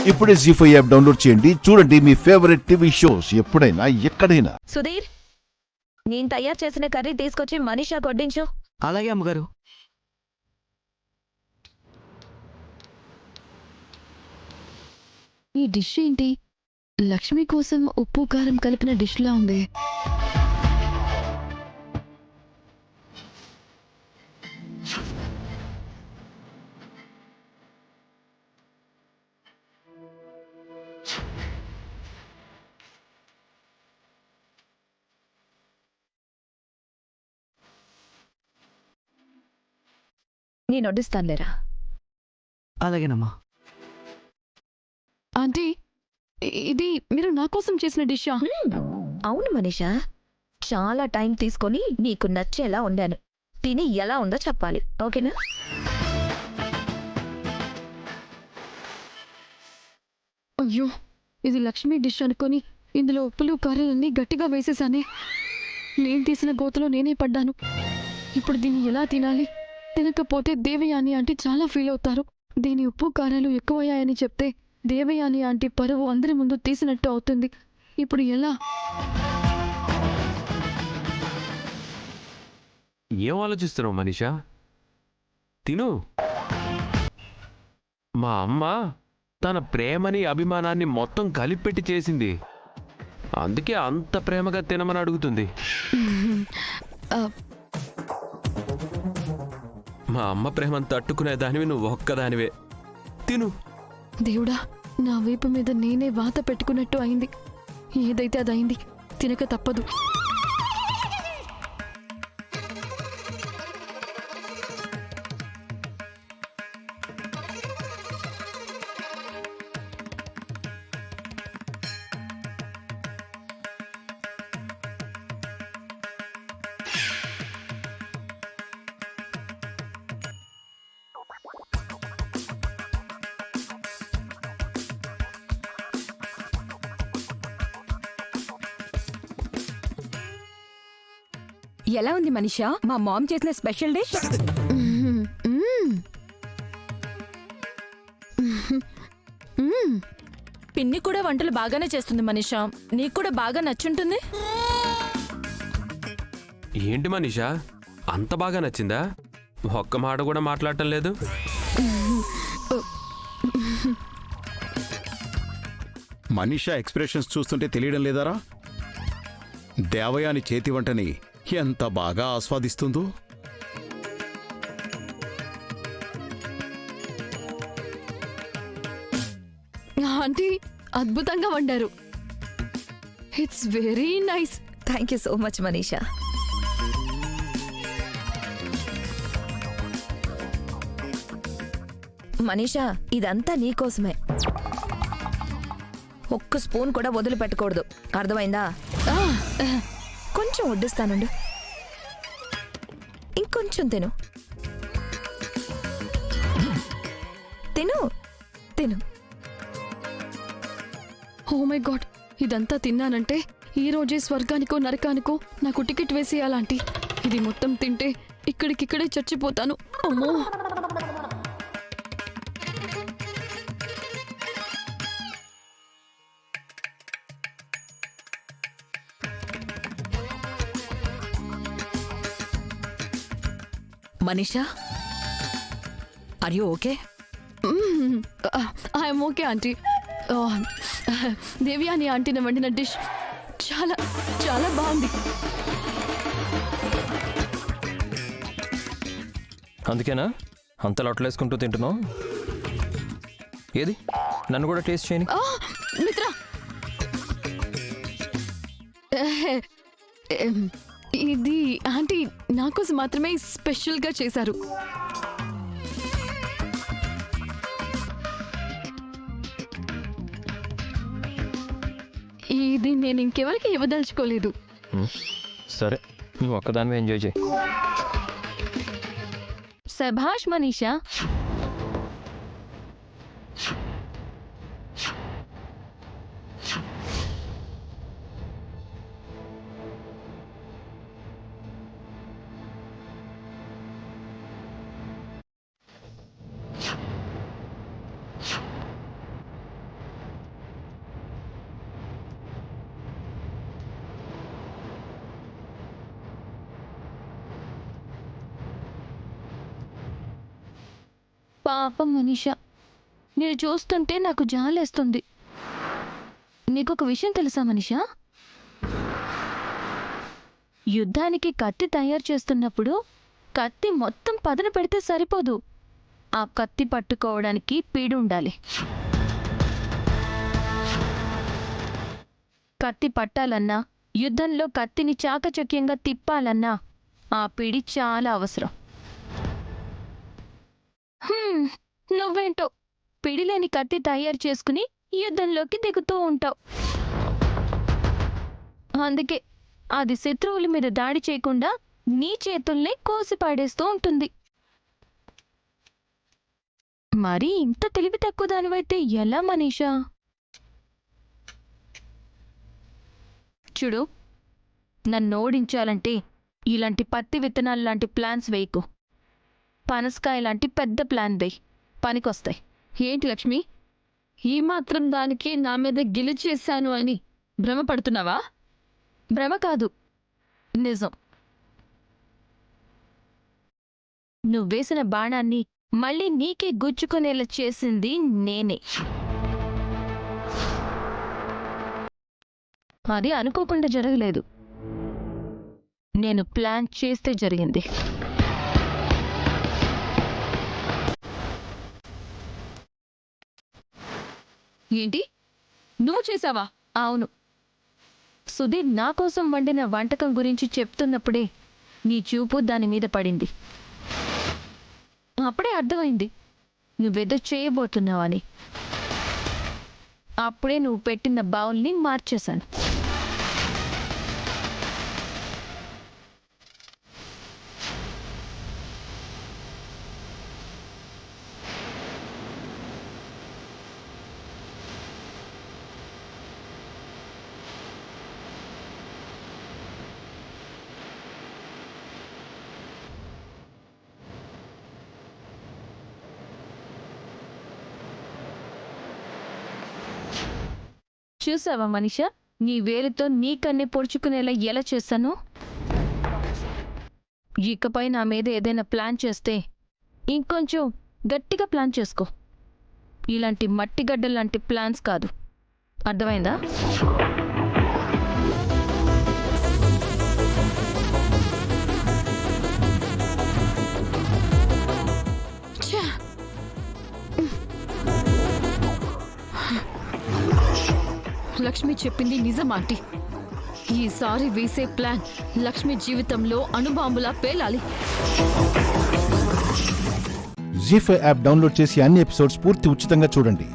ఇప్పుడే జీ5 app download చేయండి. చూడండి మీ ఫేవరెట్ టీవీ షోస్ ఎప్పుడైనా ఎక్కడైనా. సుధీర్, నేను తయారు చేసిన కర్రీ తీసుకొచ్చి మనీషా కొడ్డించు. అలాగే అమ్మగారు. ఈ డిష్ ఏంటి? లక్ష్మి కోసం ఉప్పు కారం కలిపిన డిష్లా ఉంది. నేను వడ్డిస్తానులేరా. అలాగేనమ్మా. ఆంటీ, ఇది మీరు నా కోసం చేసిన డిషా? అవును మనీషా, చాలా టైం తీసుకొని నీకు నచ్చేలా వండాను. తిని ఎలా ఉందో చెప్పాలి, ఓకేనా? అయ్యో, ఇది లక్ష్మి డిష్ అనుకొని ఇందులో ఉప్పులు కారాలన్నీ గట్టిగా వేసేసానే. నేను తీసిన గోతలో నేనే పడ్డాను. ఇప్పుడు దీన్ని ఎలా తినాలి? తినకపోతే దేవయాని ఆంటీ చాలా ఫీల్ అవుతారు. దీని ఉప్పు కారాలు ఎక్కువయ్యాయని చెప్తే దేవయాని ఆంటీ పరువు అందరి ముందు తీసినట్టు అవుతుంది. ఇప్పుడు ఎలా? ఏం ఆలోచిస్తున్నావు మనీషా? తిను. మా అమ్మ తన ప్రేమని అభిమానాన్ని మొత్తం కలిపెట్టి చేసింది. అందుకే అంత ప్రేమగా తినమని అడుగుతుంది. మా అమ్మ ప్రేమను తట్టుకునే దానివి నువ్వు ఒక్కదానివే. తిను. దేవుడా, నా వీపు మీద నేనే వాత పెట్టుకున్నట్టు అయింది. ఏదైతే అదైంది, తినక తప్పదు. ఎలా ఉంది మనీషా మా మామ్ చేసిన స్పెషల్ డిష్? పిన్ని కూడా వంటలు బాగానే చేస్తుంది మనీషా. నీకు కూడా బాగా నచ్చుంటుంది. ఏంటి మనీషా, అంత బాగా నచ్చిందా? ఒక్క మాట కూడా మాట్లాడటం లేదు. మనీషా ఎక్స్ప్రెషన్స్ చూస్తుంటే తెలియడం లేదారా? దేవయాని చేతి వంటని ఎంత బాగా ఆస్వాదిస్తుందో. ఆంటీ అద్భుతంగా వండారు. It's very nice. Thank you so much Manisha. Manisha, ఇదంతా నీకోసమే. ఒక్క స్పూన్ కూడా వదిలిపెట్టకూడదు, అర్థమైందా? కొంచెం వడ్డిస్తానుండు, ఇంకొంచెం తిను. తిను తిను. ఓ మై గాడ్, ఇదంతా తిన్నానంటే ఈ రోజే స్వర్గానికో నరకానికో నాకు టికెట్ వేసేయాలంటీ. ఇది మొత్తం తింటే ఇక్కడికిక్కడే చచ్చిపోతాను. అమ్మో. Manisha, are you okay? I'm okay aunty. Devyani ఆంటీని వండిన డిష్ చాలా చాలా బాగుంది. అందుకేనా అంత లొట్టలేసుకుంటూ తింటున్నావు? ఏది నన్ను కూడా టేస్ట్ చేయని. మిత్ర, ఇది ఆంటీ నాకోసం మాత్రమే స్పెషల్గా చేశారు. ఇది నేను ఇంకెవరికి ఇవ్వదలుచుకోలేదు. సరే, నువ్వు ఒక్కదానివే ఎంజాయ్ చేయి. శభాష్ మనీషా. పాపం మనీషా, నేను చూస్తుంటే నాకు జాలేస్తుంది. నీకొక విషయం తెలుసా మనీషా? యుద్ధానికి కత్తి తయారు చేస్తున్నప్పుడు కత్తి మొత్తం పదును పెడితే సరిపోదు. ఆ కత్తి పట్టుకోవడానికి పీడు ఉండాలి. కత్తి పట్టాలన్నా, యుద్ధంలో కత్తిని చాకచక్యంగా తిప్పాలన్నా ఆ పిడి చాలా అవసరం. నువ్వేంటో పిడిలేని కత్తి తయారు చేసుకుని యుద్ధంలోకి దిగుతూ ఉంటావు. అందుకే అది శత్రువుల మీద దాడి చేయకుండా నీ చేతుల్ని కోసి పాడేస్తూ ఉంటుంది. మరి ఇంత తెలివి తక్కువ దానివైతే ఎలా మనీషా? చూడు, నన్ను ఓడించాలంటే ఇలాంటి పత్తి విత్తనాలు లాంటి ప్లాన్స్ వేయకు. పనసకాయ లాంటి పెద్ద ప్లాన్ వేయి, పనికొస్తాయి. ఏంటి లక్ష్మి, ఈ మాత్రం దానికి నా మీద గెలిచేశాను అని భ్రమపడుతున్నావా? భ్రమ కాదు, నిజం. నువ్వేసిన బాణాన్ని మళ్ళీ నీకే గుచ్చుకునేలా చేసింది నేనే. అది అనుకోకుండా జరగలేదు, నేను ప్లాన్ చేస్తే జరిగింది. ఏంటి, నువ్వు చేసావా? అవును. సుధీర్ నా కోసం వండిన వంటకం గురించి చెప్తున్నప్పుడే నీ చూపు దాని మీద పడింది. అప్పుడే అర్థమైంది నువ్వేదో చేయబోతున్నావని. అప్పుడే నువ్వు పెట్టిన బౌల్ని మార్చేశాను. చూసావా మనీషా, నీ వేలుతో నీ కన్నే పొడుచుకునేలా ఎలా చేశాను? ఇకపై నా మీద ఏదైనా ప్లాన్ చేస్తే ఇంకొంచెం గట్టిగా ప్లాన్ చేసుకో. ఇలాంటి మట్టిగడ్డ లాంటి ప్లాన్స్ కాదు, అర్థమైందా? లక్ష్మి చెప్పింది నిజమాంటి. ఈసారి వేసే ప్లాన్ లక్ష్మి జీవితంలో అణుబాంబులా పేలాలి. జీ5 యాప్ డౌన్లోడ్ చేసి అన్ని ఎపిసోడ్స్ పూర్తి ఉచితంగా చూడండి.